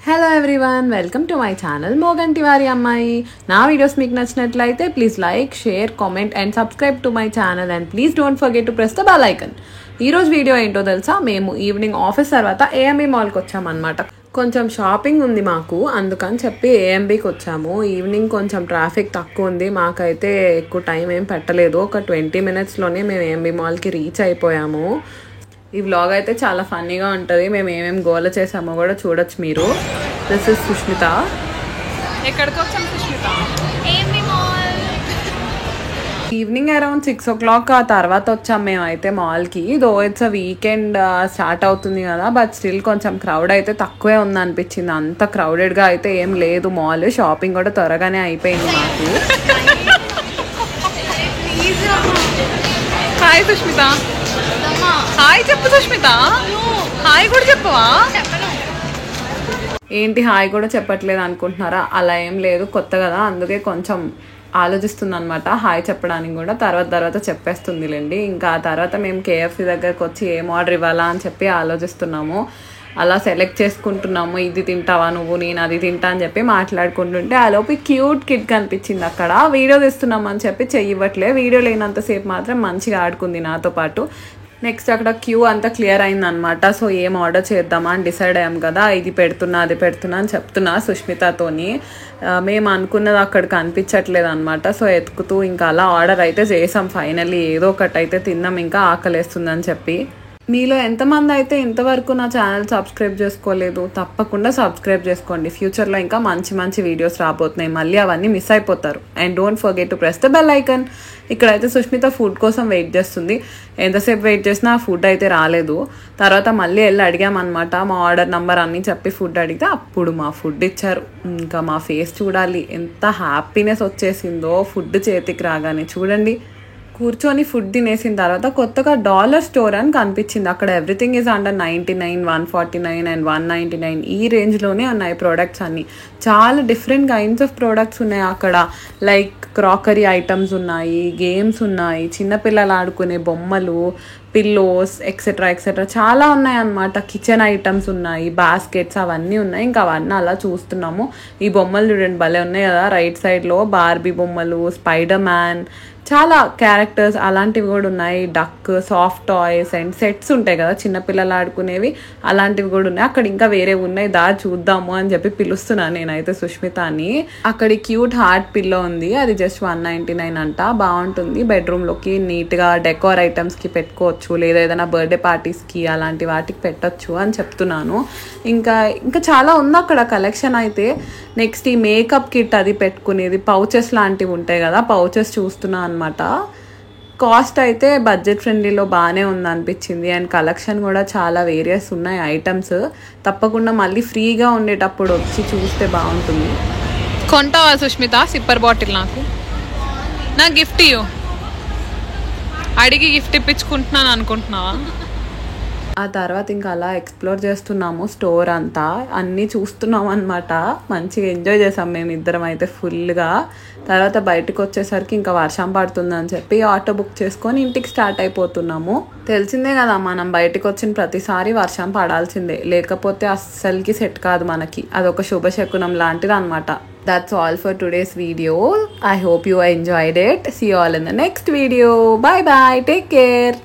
Hello everyone, welcome to my channel Morgan Tiwari అమ్మాయి. నా videos మీకు నచ్చినట్లయితే please like, share, comment and subscribe to my channel and please don't forget to press the bell icon. ఈరోజు video ఏంటో తెలుసా, మేము evening office తర్వాత AMB మాల్కి వచ్చామన్నమాట. కొంచెం షాపింగ్ ఉంది మాకు, అందుకని చెప్పి ఏఎంబీకి వచ్చాము. ఈవినింగ్ కొంచెం ట్రాఫిక్ తక్కువ ఉంది, మాకైతే ఎక్కువ టైం ఏం పెట్టలేదు. ఒక 20 minutesలోనే మేము ఏఎంబీ మాల్కి రీచ్ అయిపోయాము. ఈ వ్లాగ్ అయితే చాలా ఫన్నీగా ఉంటుంది. మేము ఏమేమి గోల చేసామో కూడా చూడొచ్చు మీరు. This is Sushmita. ఎక్కడికి వచ్చాము సుష్మిత? ఈవినింగ్ అరౌండ్ 6 o'clock ఆ తర్వాత వచ్చాం మేమైతే మాల్కి. Though it's a weekend start అవుతుంది కదా, బట్ స్టిల్ కొంచెం క్రౌడ్ అయితే తక్కువే ఉంది అనిపించింది. అంత క్రౌడెడ్గా అయితే ఏం లేదు మాల్. షాపింగ్ కూడా త్వరగానే అయిపోయింది మాకు. హాయ్ సుష్మిత. హాయ్ చెప్పు సుష్మిత. హాయ్ కూడా చెప్పవా? ఏంటి హాయ్ కూడా చెప్పట్లేదు అనుకుంటున్నారా? అలా ఏం లేదు, కొత్త కదా, అందుకే కొంచెం ఆలోచిస్తుంది అనమాట హాయ్ చెప్పడానికి కూడా. తర్వాత చెప్పేస్తుందిలేండి. ఇంకా ఆ తర్వాత మేము కేఎఫ్సి దగ్గరకు వచ్చి ఏం ఆర్డర్ ఇవ్వాలా అని చెప్పి ఆలోచిస్తున్నాము. అలా సెలెక్ట్ చేసుకుంటున్నాము. ఇది తింటావా నువ్వు, నేను అది తింటా అని చెప్పి మాట్లాడుకుంటుంటే ఆ లోపు క్యూట్ కిడ్ కనిపించింది అక్కడ. వీడియో తీస్తున్నాం అని చెప్పి చెయ్యట్లే. వీడియో లేనంతసేపు మాత్రం మంచిగా ఆడుకుంది నాతో పాటు. నెక్స్ట్ అక్కడ క్యూ అంతా క్లియర్ అయిందనమాట. సో ఏం ఆర్డర్ చేద్దామా అని డిసైడ్ అయ్యాం కదా. ఇది పెడుతున్నా అది పెడుతున్నా అని చెప్తున్నా సుష్మితతోని. మేము అనుకున్నది అక్కడ కనిపించట్లేదు అనమాట. సో ఎతుకుతూ ఇంకా అలా ఆర్డర్ అయితే చేసాం. ఫైనల్లీ ఏదో ఒకటి అయితే తిన్నాం, ఇంకా ఆకలేస్తుందని చెప్పి. మీలో ఎంతమంది అయితే ఇంతవరకు నా ఛానల్ సబ్స్క్రైబ్ చేసుకోలేదు, తప్పకుండా సబ్స్క్రైబ్ చేసుకోండి. ఫ్యూచర్లో ఇంకా మంచి వీడియోస్ రాబోతున్నాయి, మళ్ళీ అవన్నీ మిస్ అయిపోతారు. And don't forget to press the bell icon. ఇక్కడైతే సుష్మిత ఫుడ్ కోసం వెయిట్ చేస్తుంది. ఎంతసేపు వెయిట్ చేసినా ఆ ఫుడ్ అయితే రాలేదు. తర్వాత మళ్ళీ వెళ్ళి అడిగామన్నమాట, మా ఆర్డర్ నెంబర్ అన్నీ చెప్పి ఫుడ్ అడిగితే అప్పుడు మా ఫుడ్ ఇచ్చారు. ఇంకా మా ఫేస్ చూడాలి, ఎంత హ్యాపీనెస్ వచ్చేసిందో ఫుడ్ చేతికి రాగానే. చూడండి, కూర్చొని ఫుడ్ తినేసిన తర్వాత కొత్తగా డాలర్ స్టోర్ అని కనిపించింది. అక్కడ ఎవ్రీథింగ్ ఈజ్ అండర్ 99, 149 అండ్ 199 ఈ రేంజ్లోనే ఉన్నాయి ప్రోడక్ట్స్ అన్నీ. చాలా డిఫరెంట్ కైండ్స్ ఆఫ్ ప్రోడక్ట్స్ ఉన్నాయి అక్కడ. లైక్ క్రాకరీ ఐటమ్స్ ఉన్నాయి, గేమ్స్ ఉన్నాయి, చిన్నపిల్లలు ఆడుకునే బొమ్మలు, పిల్లోస్ ఎక్సెట్రా చాలా ఉన్నాయి అన్నమాట. కిచెన్ ఐటమ్స్ ఉన్నాయి, బాస్కెట్స్ అవన్నీ ఉన్నాయి. ఇంకా అవన్నీ అలా చూస్తున్నాము. ఈ బొమ్మలు చూడండి భలే ఉన్నాయి కదా. రైట్ సైడ్లో బార్బీ బొమ్మలు, స్పైడర్ మ్యాన్, చాలా క్యారెక్టర్స్ అలాంటివి కూడా ఉన్నాయి. Duck, soft toys and sets ఉంటాయి కదా చిన్నపిల్లలు ఆడుకునేవి, అలాంటివి కూడా ఉన్నాయి. అక్కడ ఇంకా వేరే ఉన్నాయి, చూద్దాము అని చెప్పి పిలుస్తున్నాను నేనైతే సుష్మితని. అక్కడ క్యూట్ హార్ట్ పిల్లో ఉంది, అది జస్ట్ 199 అంట. బాగుంటుంది, బెడ్రూమ్లోకి నీట్గా డెకోర్ ఐటమ్స్కి పెట్టుకోవచ్చు, లేదా ఏదైనా బర్త్డే పార్టీస్కి అలాంటి వాటికి పెట్టచ్చు అని చెప్తున్నాను. ఇంకా చాలా ఉంది అక్కడ కలెక్షన్ అయితే. నెక్స్ట్ ఈ మేకప్ కిట్ అది పెట్టుకునేది, పౌచెస్ లాంటివి ఉంటాయి కదా, పౌచెస్ చూస్తున్నా అనమాట. కాస్ట్ అయితే బడ్జెట్ ఫ్రెండ్లీలో బాగానే ఉంది అనిపించింది. అండ్ కలెక్షన్ కూడా చాలా వేరియస్ ఉన్నాయి ఐటమ్స్. తప్పకుండా మళ్ళీ ఫ్రీగా ఉండేటప్పుడు వచ్చి చూస్తే బాగుంటుంది. కొంటావా సుష్మిత సిప్పర్ బాటిల్? నా గిఫ్ట్ ఇవ్వు. అడిగి గిఫ్ట్ ఇప్పించుకుంటున్నాను అనుకుంటున్నావా? ఆ తర్వాత ఇంకా అలా ఎక్స్ప్లోర్ చేస్తున్నాము స్టోర్ అంతా, అన్నీ చూస్తున్నాం అనమాట. మంచిగా ఎంజాయ్ చేసాం మేము ఇద్దరం అయితే ఫుల్గా. తర్వాత బయటకు వచ్చేసరికి ఇంకా వర్షం పడుతుందని చెప్పి ఆటో బుక్ చేసుకొని ఇంటికి స్టార్ట్ అయిపోతున్నాము. తెలిసిందే కదా, మనం బయటకు వచ్చిన ప్రతిసారి వర్షం పడాల్సిందే, లేకపోతే అస్సలకి సెట్ కాదు మనకి. అదొక శుభశకునం లాంటిది అనమాట. That's all for today's video. I hope you enjoyed it. See you all in the next video. Bye bye. Take care.